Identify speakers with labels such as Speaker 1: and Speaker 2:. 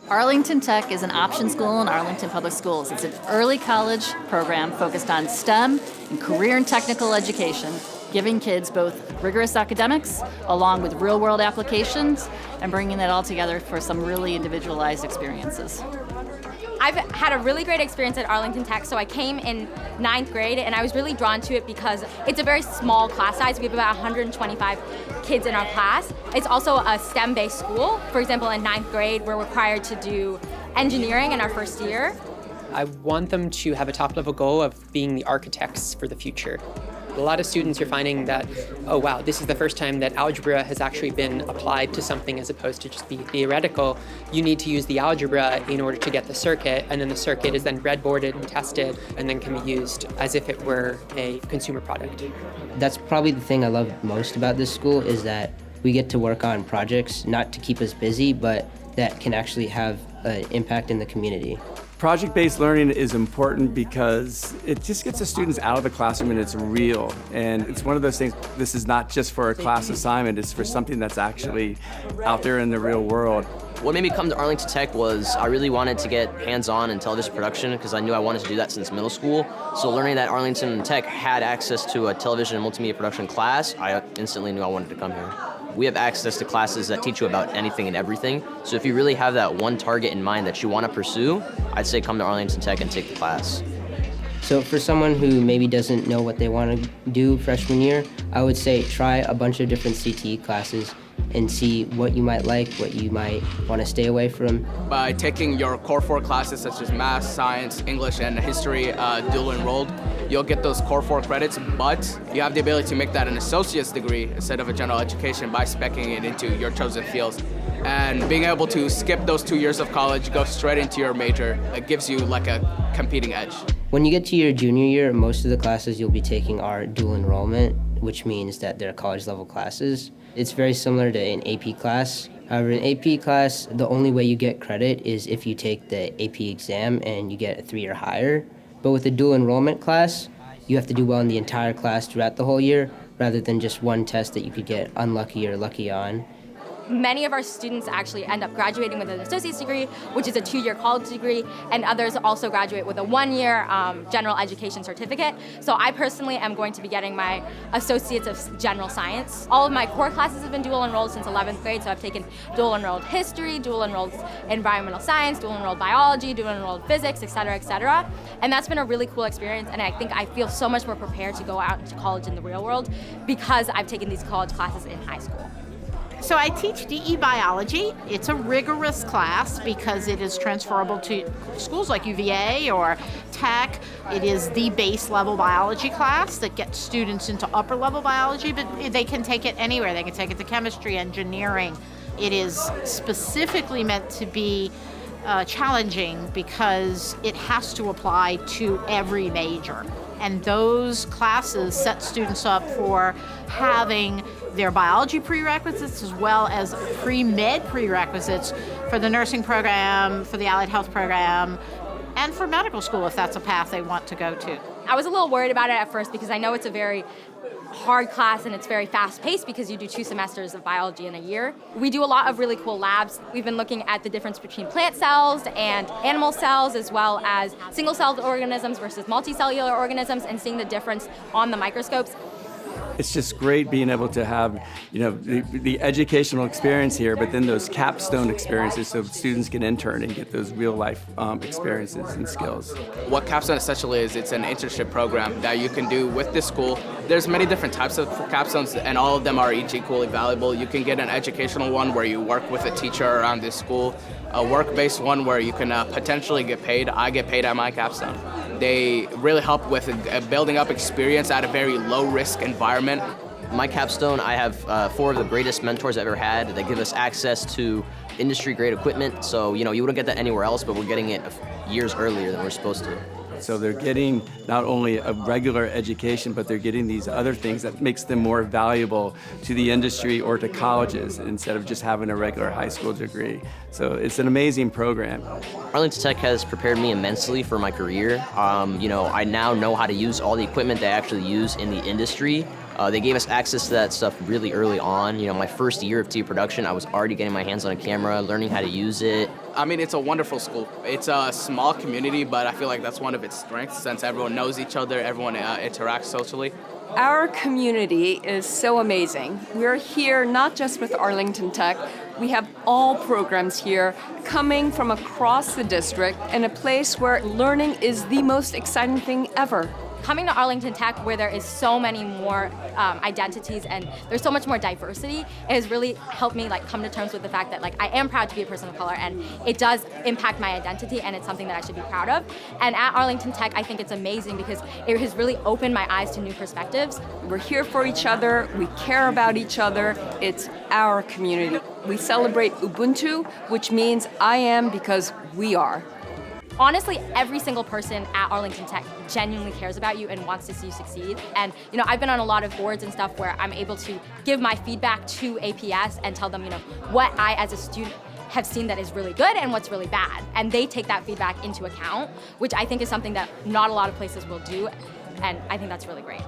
Speaker 1: Arlington Tech is an option school in Arlington Public Schools. It's an early college program focused on STEM and career and technical education, giving kids both rigorous academics along with real-world applications and bringing that all together for some really individualized experiences.
Speaker 2: I've had a really great experience at Arlington Tech. So I came in 9th grade and I was really drawn to it because it's a very small class size. We have about 125 kids in our class. It's also a STEM-based school. For example, in 9th grade, we're required to do engineering in our first year.
Speaker 3: I want them to have a top-level goal of being the architects for the future. A lot of students are finding that, oh wow, this is the first time that algebra has actually been applied to something as opposed to just be theoretical. You need to use the algebra in order to get the circuit, and then the circuit is then breadboarded and tested and then can be used as if it were a consumer product.
Speaker 4: That's probably the thing I love most about this school is that we get to work on projects not to keep us busy, but that can actually have an impact in the community.
Speaker 5: Project-based learning is important because it just gets the students out of the classroom and it's real. And it's one of those things, this is not just for a class assignment, it's for something that's actually out there in the real world.
Speaker 6: What made me come to Arlington Tech was I really wanted to get hands-on in television production because I knew I wanted to do that since middle school. So learning that Arlington Tech had access to a television and multimedia production class, I instantly knew I wanted to come here. We have access to classes that teach you about anything and everything. So if you really have that one target in mind that you want to pursue, I'd say come to Arlington Tech and take the class.
Speaker 4: So for someone who maybe doesn't know what they want to do freshman year, I would say try a bunch of different CTE classes and see what you might like, what you might want to stay away from.
Speaker 7: By taking your core 4 classes such as math, science, English, and history dual enrolled, you'll get those core 4 credits, but you have the ability to make that an associate's degree instead of a general education by speccing it into your chosen fields. And being able to skip those 2 years of college, go straight into your major, it gives you like a competing edge.
Speaker 4: When you get to your junior year, most of the classes you'll be taking are dual enrollment, which means that they're college level classes. It's very similar to an AP class. However, in AP class, the only way you get credit is if you take the AP exam and you get a 3 or higher. But with a dual enrollment class, you have to do well in the entire class throughout the whole year, rather than just one test that you could get unlucky or lucky on.
Speaker 2: Many of our students actually end up graduating with an associate's degree, which is a 2-year college degree, and others also graduate with a 1-year general education certificate. So I personally am going to be getting my Associates of General Science. All of my core classes have been dual enrolled since 11th grade, so I've taken dual enrolled history, dual enrolled environmental science, dual enrolled biology, dual enrolled physics, et cetera, et cetera. And that's been a really cool experience, and I think I feel so much more prepared to go out into college in the real world because I've taken these college classes in high school.
Speaker 8: So I teach DE biology. It's a rigorous class because it is transferable to schools like UVA or Tech. It is the base level biology class that gets students into upper level biology, but they can take it anywhere. They can take it to chemistry, engineering. It is specifically meant to be challenging because it has to apply to every major. And those classes set students up for having their biology prerequisites as well as pre-med prerequisites for the nursing program, for the allied health program, and for medical school if that's a path they want to go to.
Speaker 2: I was a little worried about it at first because I know it's a very hard class and it's very fast-paced because you do 2 semesters of biology in a year. We do a lot of really cool labs. We've been looking at the difference between plant cells and animal cells as well as single-celled organisms versus multicellular organisms and seeing the difference on the microscopes.
Speaker 5: It's just great being able to have, the educational experience here, but then those capstone experiences so students can intern and get those real life experiences and skills.
Speaker 7: What Capstone essentially is, it's an internship program that you can do with this school. There's many different types of capstones and all of them are each equally valuable. You can get an educational one where you work with a teacher around this school, a work-based one where you can potentially get paid. I get paid at my capstone. They really help with building up experience at a very low-risk environment.
Speaker 6: My capstone, I have 4 of the greatest mentors I've ever had that give us access to industry-grade equipment. So, you wouldn't get that anywhere else, but we're getting it years earlier than we're supposed to.
Speaker 5: So they're getting not only a regular education, but they're getting these other things that makes them more valuable to the industry or to colleges instead of just having a regular high school degree. So it's an amazing program.
Speaker 6: Arlington Tech has prepared me immensely for my career. I now know how to use all the equipment they actually use in the industry. They gave us access to that stuff really early on. My first year of TV production, I was already getting my hands on a camera, learning how to use it.
Speaker 7: I mean, it's a wonderful school. It's a small community, but I feel like that's one of its strengths since everyone knows each other, everyone interacts socially.
Speaker 9: Our community is so amazing. We're here not just with Arlington Tech. We have all programs here coming from across the district in a place where learning is the most exciting thing ever.
Speaker 2: Coming to Arlington Tech, where there is so many more identities and there's so much more diversity, it has really helped me come to terms with the fact that I am proud to be a person of color, and it does impact my identity, and it's something that I should be proud of. And at Arlington Tech, I think it's amazing because it has really opened my eyes to new perspectives.
Speaker 9: We're here for each other. We care about each other. It's our community. We celebrate Ubuntu, which means I am because we are.
Speaker 2: Honestly, every single person at Arlington Tech genuinely cares about you and wants to see you succeed. And I've been on a lot of boards and stuff where I'm able to give my feedback to APS and tell them, what I as a student have seen that is really good and what's really bad. And they take that feedback into account, which I think is something that not a lot of places will do. And I think that's really great.